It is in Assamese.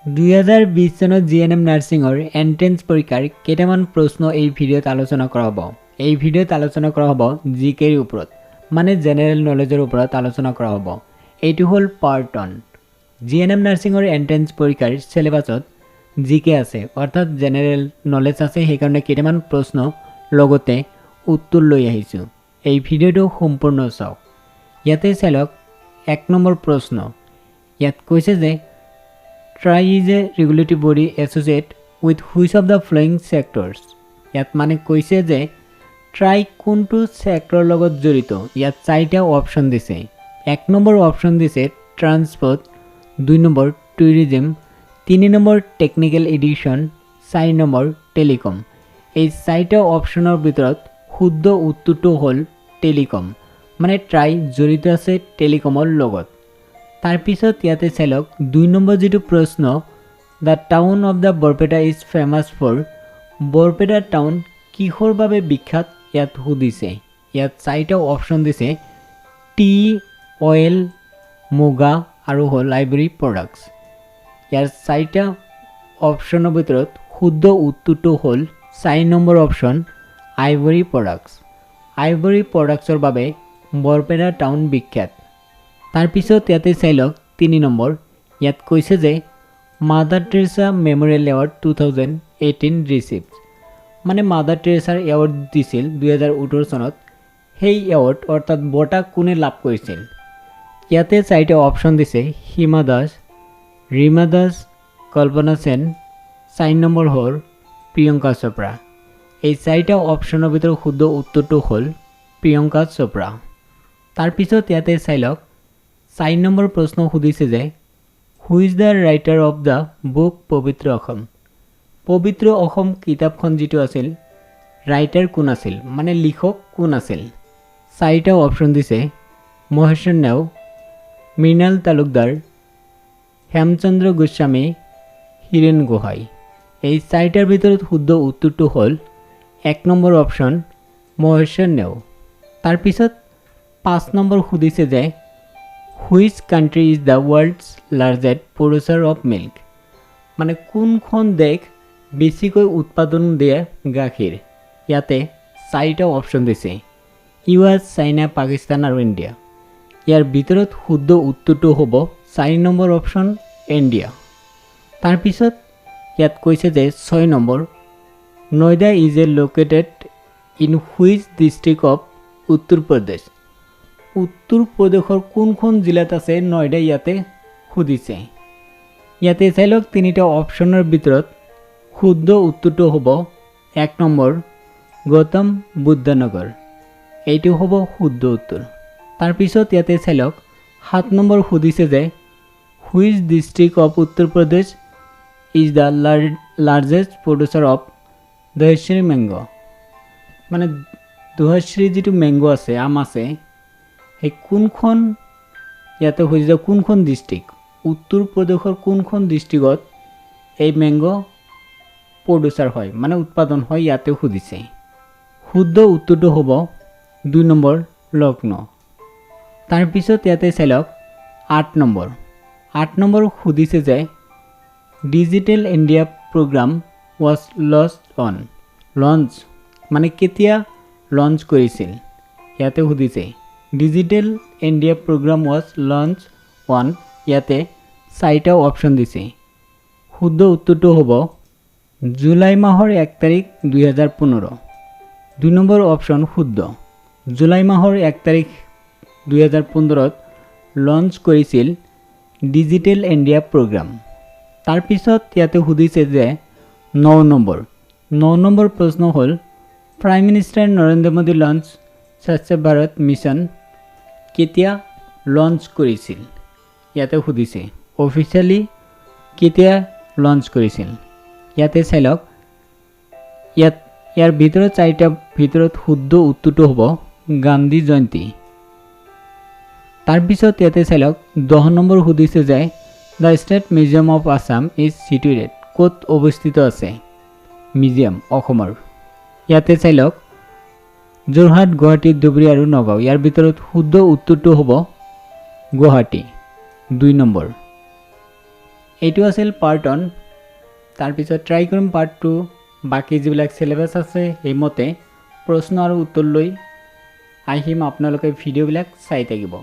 2020 চনত জিএনএম নাৰ্ছিঙৰ এন্ট্ৰেন্স পৰীক্ষাৰ কেইটামান প্ৰশ্ন এই ভিডিঅ'ত আলোচনা কৰা হ'ব। এই ভিডিঅ'ত আলোচনা কৰা হ'ব জিকেৰ ওপৰত, মানে জেনেৰেল নলেজৰ ওপৰত আলোচনা কৰা হ'ব। এইটো হ'ল পাৰ্ট 1। জিএনএম নাৰ্ছিঙৰ এন্ট্ৰেন্স পৰীক্ষাৰ সিলেবাছত জিকে আছে, অৰ্থাৎ জেনেৰেল নলেজ আছে। সেইকাৰণে কেইটামান প্ৰশ্ন লগতে উত্তৰ লৈ আহিছোঁ। এই ভিডিঅ'টো সম্পূৰ্ণ চাওক। ইয়াতে চাওক 1 নম্বৰ প্ৰশ্ন। ইয়াত কৈছে যে TRAI is a regulatory body associated with which of the following sectors? ইয়াত মানে কৈছে যে TRAI কোনটো সেক্টৰৰ লগত জড়িত। ইয়াত 4টা অপশন দিছে। 1 নম্বৰ অপশন দিছে transport, 2 number tourism, 3 number technical education, 4 number telecom. এই 4টা অপশনৰ ভিতৰত শুদ্ধ উত্তৰটো হ'ল টেলিকম, মানে TRAI জড়িত আছে টেলিকমৰ লগত। তাৰপিছত ইয়াতে চাওক 2 নম্বৰ যেটো প্ৰশ্ন, the town of the Barpeta is famous for. Barpeta town কিহৰ বাবে বিখ্যাত ইয়াত সুধিছে। ইয়াত 4টা অপশন দিছে টি, অইল, মুগা আৰু হ'ল আইভৰি প্ৰডাক্টছ। ইয়াৰ 4টা অপশনৰ ভিতৰত শুদ্ধ উত্তৰটো হ'ল 4 নম্বৰ অপশন আইভৰি প্ৰডাক্টছ। আইভৰি প্ৰডাক্টছৰ বাবে বৰপেটা টাউন বিখ্যাত। তাৰপিছত ইয়াতে চাওক 3 নম্বৰ। ইয়াত কৈছে যে mother Teresa memorial award 2018 received, মানে মাদাৰ টেৰেছাৰ এৱাৰ্ড দিছিল 2018 চনত। সেই এৱাৰ্ড অৰ্থাৎ বঁটা কোনে লাভ কৰিছিল। ইয়াতে 4টা অপশন দিছে হিমা দাস, ৰীমা দাস, কল্পনা সেন, 4 নম্বৰ হ'ল প্ৰিয়ংকা চোপ্ৰা। এই 4টা অপশনৰ ভিতৰত শুদ্ধ উত্তৰটো হ'ল প্ৰিয়ংকা চোপ্ৰা। তাৰপিছত ইয়াতে চাওক 4 নম্বৰ প্ৰশ্ন সুধিছে যে who is the writer of the book পবিত্ৰ অসম। পবিত্ৰ অসম কিতাপখন যিটো আছিল, ৰাইটাৰ কোন আছিল, মানে লিখক কোন আছিল। 4টা অপশন দিছে মহেশ্বৰ নেওগ, মৃণাল তালুকদাৰ, হেমচন্দ্ৰ গোস্বামী, হীৰেণ গোহাঁই। এই 4টাৰ ভিতৰত শুদ্ধ উত্তৰটো হ'ল 1 নম্বৰ অপশন মহেশ্বৰ নেওগ। তাৰপিছত 5 নম্বৰ সুধিছে যে which country is the world's largest producer of milk, মানে কোনখন দেশ বেছিকৈ উৎপাদন দিয়ে গাখীৰ। ইয়াতে 4টা অপশন দিছে US, চাইনা, পাকিস্তান আৰু ইণ্ডিয়া। ইয়াৰ ভিতৰত শুদ্ধ উত্তৰটো হ'ব 4 নম্বৰ অপশন ইণ্ডিয়া। তাৰপিছত ইয়াত কৈছে যে 6 number Noida is a located in which district of Uttar প্ৰদেশ। উত্তৰ প্ৰদেশৰ কোনখন জিলাত আছে নয়ডা ইয়াতে সুধিছে। ইয়াতে চাওক 3টা অপশনৰ ভিতৰত শুদ্ধ উত্তৰটো হ'ব 1 নম্বৰ গৌতম বুদ্ধ নগৰ। এইটো হ'ব শুদ্ধ উত্তৰ। তাৰপিছত ইয়াতে চাওক 7 নম্বৰ সুধিছে যে which district of Uttar Pradesh is the largest producer of Dasheri mango, মানে দহেশ্ৰী যিটো মেংগ আছে, আম আছে, সেই কোনখন ইয়াতে সুধিছে কোনখন ডিষ্ট্ৰিক্ট, উত্তৰ প্ৰদেশৰ কোনখন ডিষ্ট্ৰিক্টত এই মেংগ প্ৰডিউচাৰ হয়, মানে উৎপাদন হয়, ইয়াতে সুধিছে। শুদ্ধ উত্তৰটো হ'ব 2 নম্বৰ লক্ষ্ণৌ। তাৰপিছত ইয়াতে চাওক 8 নম্বৰ। 8 নম্বৰ সুধিছে যে digital India program was launch, মানে কেতিয়া লঞ্চ কৰিছিল। ইয়াতে সুধিছে digital India program was launch on. ইয়াতে 4টা অপশন দিছে। শুদ্ধ উত্তৰটো হ'ব জুলাই মাহৰ 1 তাৰিখ 2015। 2 নম্বৰ অপশন শুদ্ধ। জুলাই মাহৰ 1 তাৰিখ 2015ত লঞ্চ কৰিছিল ডিজিটেল ইণ্ডিয়া প্ৰগ্ৰাম। তাৰপিছত ইয়াতে সুধিছে যে 9 নম্বৰ। 9 নম্বৰ প্ৰশ্ন হ'ল prime minister Narendra Modi launch স্বচ্ছ ভাৰত মিছন কেতিয়া লঞ্চ কৰিছিল। ইয়াতে সুধিছে অফিচিয়েলি কেতিয়া লঞ্চ কৰিছিল। ইয়াতে চাওক ইয়াৰ ভিতৰত 4টাৰ ভিতৰত শুদ্ধ উত্তৰটো হ'ব গান্ধী জয়ন্তী। তাৰপিছত ইয়াতে চাওক 10 নম্বৰ সুধিছে যে the state museum of Assam is situated, ক'ত অৱস্থিত আছে মিউজিয়াম অসমৰ। ইয়াতে চাওক যোৰহাট, গুৱাহাটী, ধুবুৰী আৰু নগাঁও। ইয়াৰ ভিতৰত শুদ্ধ উত্তৰটো হ'ব গুৱাহাটী 2 নম্বৰ। এইটো আছিল পাৰ্ট 1 তাৰপিছত ট্ৰাই কৰিম পাৰ্ট 2 বাকি যিবিলাক সিলেবাস আছে সেইমতে প্ৰশ্ন আৰু উত্তৰ লৈ আহিম আপোনালোকে ভিডিঅ'বিলাক চাই থাকিব